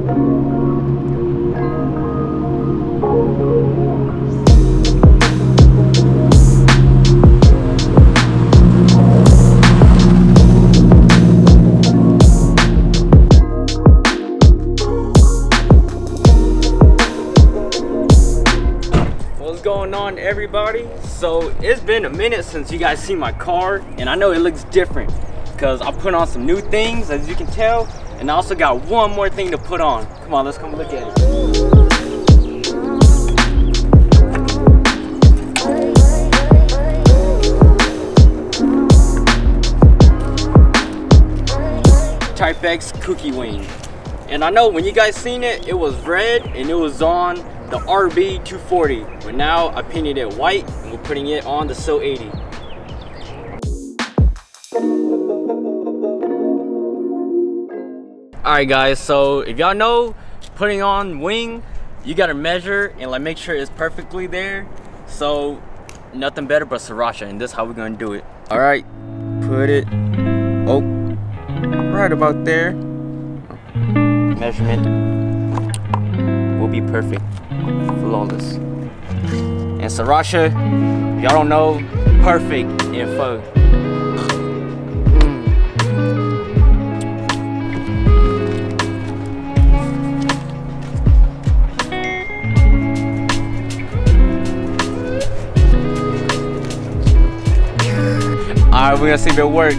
What's going on, everybody? So it's been a minute since you guys seen my car, and I know it looks different because I put on some new things, as you can tell, and I also got one more thing to put on. Come on, let's come look at it. Type X cookie wing. And I know when you guys seen it, it was red and it was on the RB 240, but now I painted it white and we're putting it on the Sileighty. Alright guys, so if y'all know, putting on wing, you gotta measure and like make sure it's perfectly there. So nothing better but sriracha, and this is how we're gonna do it. Alright, put it, oh, right about there. Measurement will be perfect, flawless. And sriracha, y'all don't know, perfect in pho. Alright, we're gonna see if it works.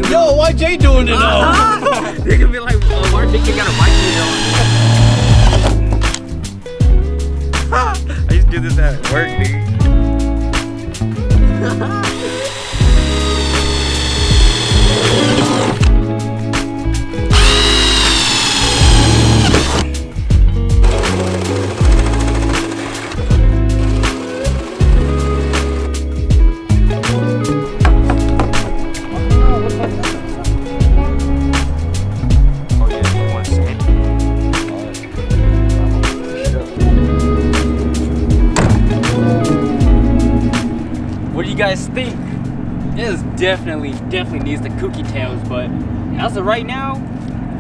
Yo, why Jay doing it though? They're gonna be like, oh, why think you got a mic on? I used to do this at work, dude. What do you guys think? This definitely needs the cookie tails, but as of right now,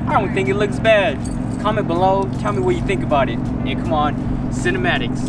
I don't think it looks bad. Comment below, tell me what you think about it, and come on, cinematics.